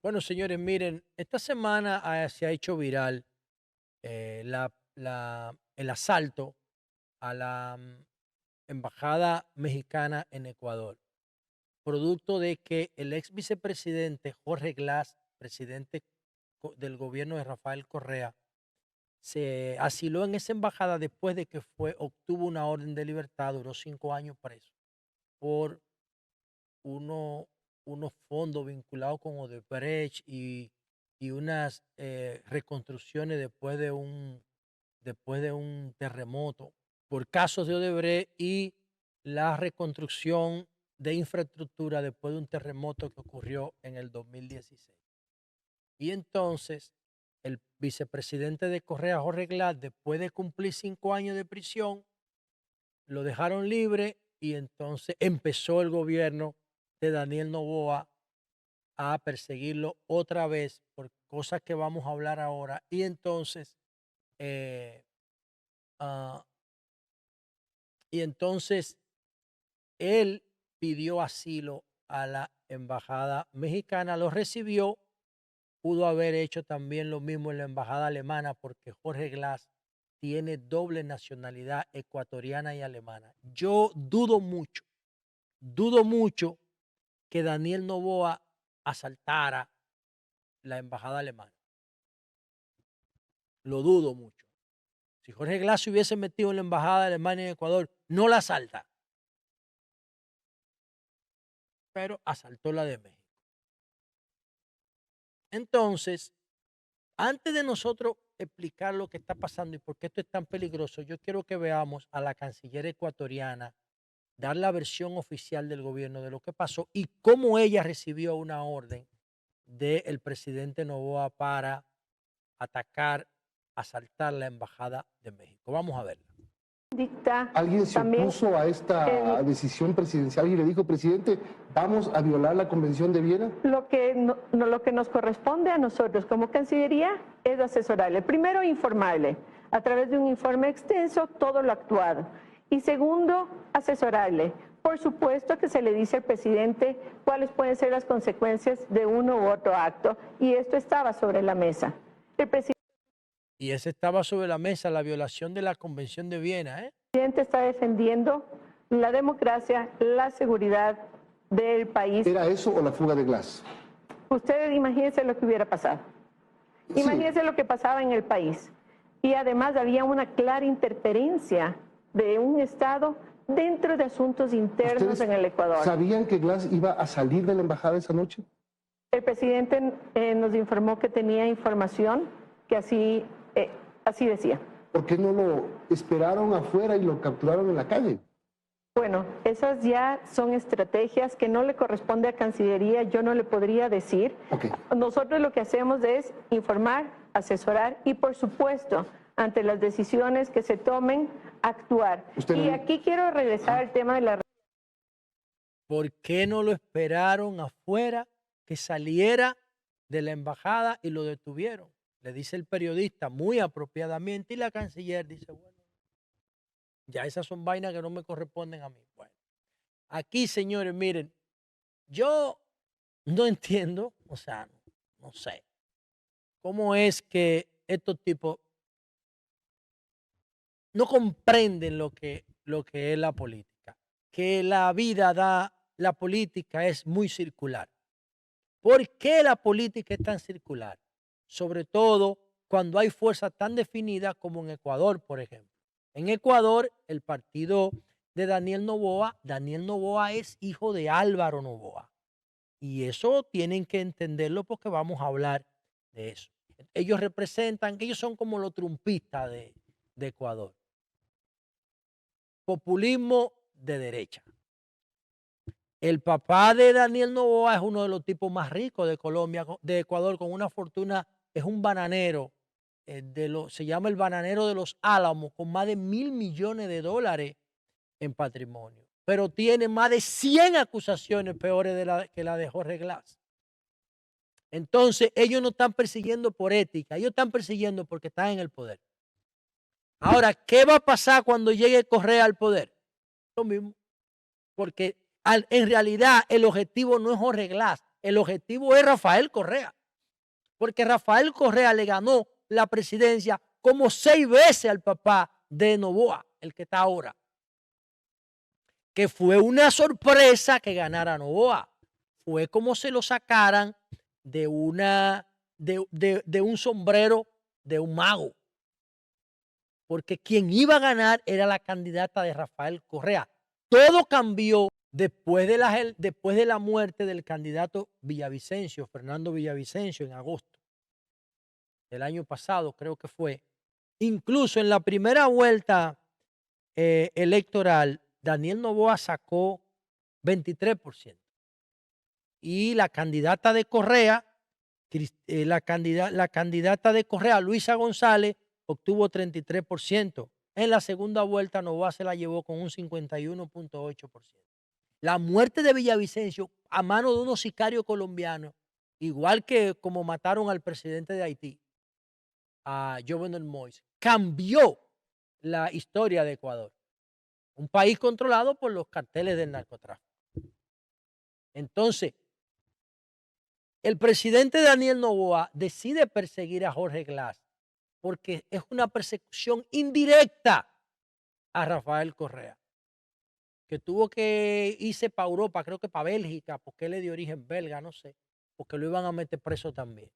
Bueno, señores, miren, esta semana se ha hecho viral el asalto a la embajada mexicana en Ecuador, producto de que el ex vicepresidente Jorge Glass, presidente del gobierno de Rafael Correa, se asiló en esa embajada después de que obtuvo una orden de libertad, duró 5 años preso por uno, unos fondos vinculados con Odebrecht y unas reconstrucciones después de un terremoto por casos de Odebrecht y la reconstrucción de infraestructura después de un terremoto que ocurrió en el 2016. Y entonces el vicepresidente de Correa, Jorge Glass, después de cumplir 5 años de prisión, lo dejaron libre y entonces empezó el gobierno de Daniel Noboa a perseguirlo otra vez por cosas que vamos a hablar ahora. Y entonces, eh, ah, y entonces él pidió asilo a la embajada mexicana, lo recibió, pudo haber hecho también lo mismo en la embajada alemana porque Jorge Glass tiene doble nacionalidad ecuatoriana y alemana. Yo dudo mucho que Daniel Noboa asaltara la embajada alemana. Lo dudo mucho. Si Jorge Glass se hubiese metido en la embajada de Alemania en Ecuador, no la asalta, pero asaltó la de México. Entonces, antes de nosotros explicar lo que está pasando y por qué esto es tan peligroso, yo quiero que veamos a la canciller ecuatoriana dar la versión oficial del gobierno de lo que pasó y cómo ella recibió una orden del presidente Noboa para atacar, asaltar la embajada de México. Vamos a verla. Dicta Alguien se también opuso a esta decisión presidencial y le dijo, presidente, ¿vamos a violar la Convención de Viena? lo que nos corresponde a nosotros como Cancillería es asesorarle. Primero, informarle a través de un informe extenso todo lo actuado. Y segundo, asesorarle. Por supuesto que se le dice al presidente cuáles pueden ser las consecuencias de uno u otro acto, y esto estaba sobre la mesa. El Y ese estaba sobre la mesa, la violación de la Convención de Viena, ¿eh? presidente está defendiendo la democracia, la seguridad del país. ¿Era eso o la fuga de Glass? Ustedes imagínense lo que hubiera pasado. Sí. Imagínense lo que pasaba en el país. Y además había una clara interferencia de un Estado dentro de asuntos internos ¿Ustedes en el Ecuador. sabían que Glass iba a salir de la embajada esa noche? El presidente nos informó que tenía información que así decía. ¿Por qué no lo esperaron afuera y lo capturaron en la calle? Bueno, esas ya son estrategias que no le corresponde a Cancillería, yo no le podría decir. Okay. Nosotros lo que hacemos es informar, asesorar y, por supuesto, ante las decisiones que se tomen, actuar. Y aquí quiero regresar al tema de la... ¿Por qué no lo esperaron afuera que saliera de la embajada y lo detuvieron? Le dice el periodista muy apropiadamente y la canciller dice, bueno, ya esas son vainas que no me corresponden a mí. Bueno, aquí, señores, miren, yo no entiendo, o sea, no sé, cómo es que estos tipos no comprenden lo que es la política, que la vida la política es muy circular. ¿Por qué la política es tan circular? Sobre todo cuando hay fuerzas tan definidas como en Ecuador, por ejemplo. En Ecuador, el partido de Daniel Noboa es hijo de Álvaro Noboa. Y eso tienen que entenderlo porque vamos a hablar de eso. Ellos son como los trumpistas de Ecuador. Populismo de derecha. El papá de Daniel Noboa es uno de los tipos más ricos de Colombia, de Ecuador, con una fortuna, es un bananero, se llama el bananero de los Álamos, con más de $1.000 millones en patrimonio. Pero tiene más de 100 acusaciones peores que la de Jorge Glass. Entonces, ellos no están persiguiendo por ética, ellos están persiguiendo porque están en el poder. Ahora, ¿qué va a pasar cuando llegue Correa al poder? Lo mismo, porque en realidad el objetivo no es Jorge Glass, el objetivo es Rafael Correa, porque Rafael Correa le ganó la presidencia como 6 veces al papá de Noboa, el que está ahora. Que fue una sorpresa que ganara Noboa. Fue como se lo sacaran de un sombrero de un mago. Porque quien iba a ganar era la candidata de Rafael Correa. Todo cambió después de la muerte del candidato Villavicencio, Fernando Villavicencio, en agosto del año pasado, creo que fue. Incluso en la primera vuelta electoral, Daniel Noboa sacó 23%. Y la candidata de Correa, la candidata de Correa, Luisa González, obtuvo 33%. En la segunda vuelta, Noboa se la llevó con un 51.8%. La muerte de Villavicencio a mano de unos sicarios colombianos, igual que como mataron al presidente de Haití, a Jovenel Moïse, cambió la historia de Ecuador. Un país controlado por los carteles del narcotráfico. Entonces, el presidente Daniel Noboa decide perseguir a Jorge Glass porque es una persecución indirecta a Rafael Correa, que tuvo que irse para Europa, creo que para Bélgica, porque él es de origen belga, no sé, porque lo iban a meter preso también.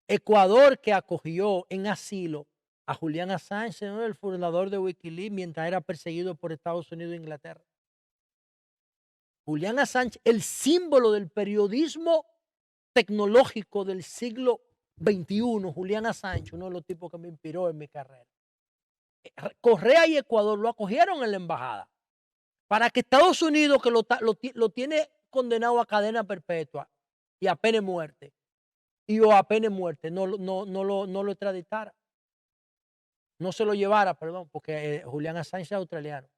Ecuador, que acogió en asilo a Julian Assange, ¿no?, el fundador de Wikileaks, mientras era perseguido por Estados Unidos e Inglaterra. Julian Assange, el símbolo del periodismo tecnológico del siglo XXI, Julian Assange, uno de los tipos que me inspiró en mi carrera. Correa y Ecuador lo acogieron en la embajada para que Estados Unidos, que lo tiene condenado a cadena perpetua y a pena de muerte, no lo extraditara. No se lo llevara, perdón, porque Julian Assange es australiano.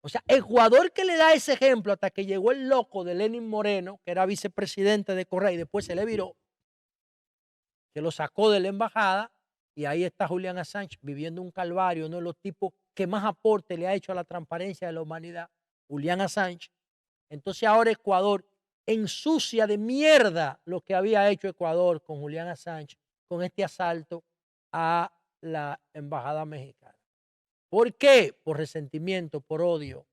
O sea, Ecuador, que le da ese ejemplo hasta que llegó el loco de Lenín Moreno, que era vicepresidente de Correa y después se le viró, que lo sacó de la embajada, y ahí está Julian Assange viviendo un calvario, uno de los tipos que más aporte le ha hecho a la transparencia de la humanidad, Julian Assange. Entonces ahora Ecuador ensucia de mierda lo que había hecho Ecuador con Julian Assange, con este asalto a la embajada mexicana. ¿Por qué? Por resentimiento, por odio,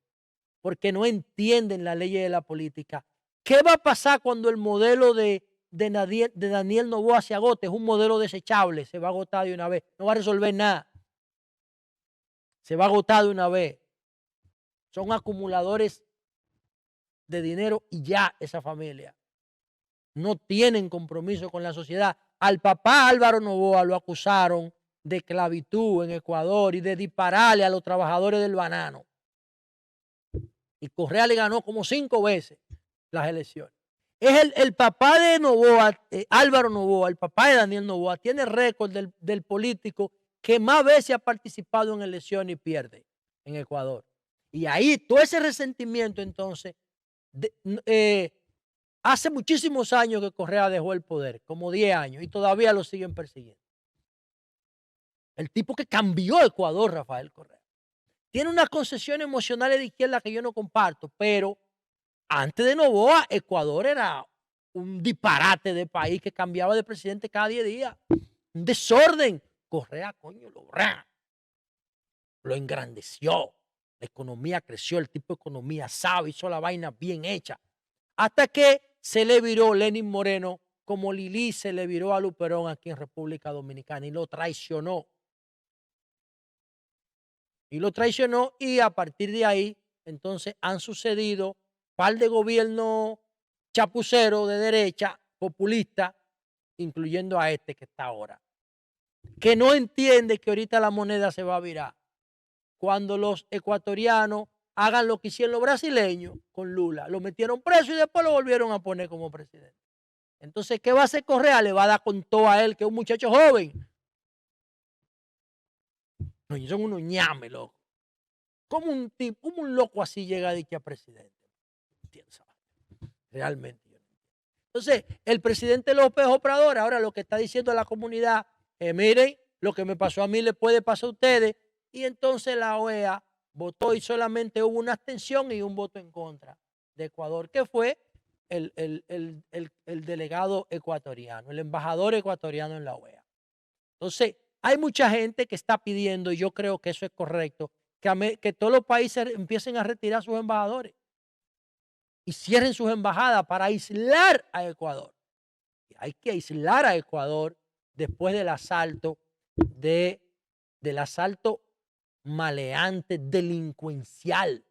porque no entienden las leyes de la política. ¿Qué va a pasar cuando el modelo de Daniel Noboa se agote? Es un modelo desechable, se va a agotar de una vez, no va a resolver nada. Se va a agotar de una vez. Son acumuladores de dinero y ya esa familia. No tienen compromiso con la sociedad. Al papá Álvaro Noboa lo acusaron de esclavitud en Ecuador y de dispararle a los trabajadores del banano. Y Correa le ganó como 5 veces las elecciones. Es el papá de Noboa, Álvaro Noboa, el papá de Daniel Noboa, tiene récord del político que más veces ha participado en elecciones y pierde en Ecuador. Y ahí todo ese resentimiento, entonces, hace muchísimos años que Correa dejó el poder, como 10 años, y todavía lo siguen persiguiendo. El tipo que cambió Ecuador, Rafael Correa. Tiene unas concesiones emocionales de izquierda que yo no comparto, pero antes de Noboa, Ecuador era un disparate de país que cambiaba de presidente cada 10 días. Un desorden. Correa, coño, lo engrandeció. La economía creció, el tipo de economía sabe, hizo la vaina bien hecha. Hasta que se le viró Lenín Moreno, como Lili se le viró a Luperón aquí en República Dominicana y lo traicionó. Y a partir de ahí, entonces, han sucedido un par de gobiernos chapuceros de derecha, populistas, incluyendo a este que está ahora, que no entiende que ahorita la moneda se va a virar. Cuando los ecuatorianos hagan lo que hicieron los brasileños con Lula, lo metieron preso y después lo volvieron a poner como presidente. Entonces, ¿qué va a hacer Correa? Le va a dar con todo a él, que es un muchacho joven. No, son unos ñames, loco. ¿Cómo un loco así llega a dicha presidente? Realmente. Entonces, el presidente López Obrador ahora lo que está diciendo a la comunidad, miren, lo que me pasó a mí le puede pasar a ustedes. Y entonces la OEA votó y solamente hubo una abstención y un voto en contra. de Ecuador, que fue el delegado ecuatoriano, el embajador ecuatoriano en la OEA. Entonces, hay mucha gente que está pidiendo, y yo creo que eso es correcto, que todos los países empiecen a retirar sus embajadores y cierren sus embajadas para aislar a Ecuador. Y hay que aislar a Ecuador después del asalto del asalto maleante, delincuencial,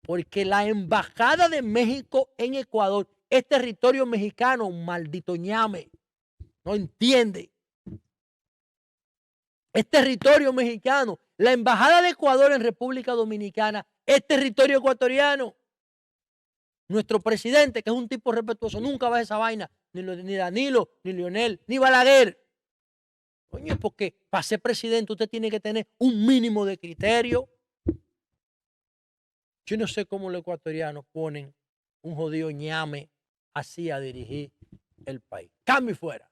porque la embajada de México en Ecuador es territorio mexicano, maldito ñame, no entiende. Es territorio mexicano. La embajada de Ecuador en República Dominicana es territorio ecuatoriano. Nuestro presidente, que es un tipo respetuoso, nunca va a esa vaina, ni Danilo, ni Leonel, ni Balaguer. Coño, porque para ser presidente usted tiene que tener un mínimo de criterio. Yo no sé cómo los ecuatorianos ponen un jodido ñame así a dirigir el país. Cambio y fuera.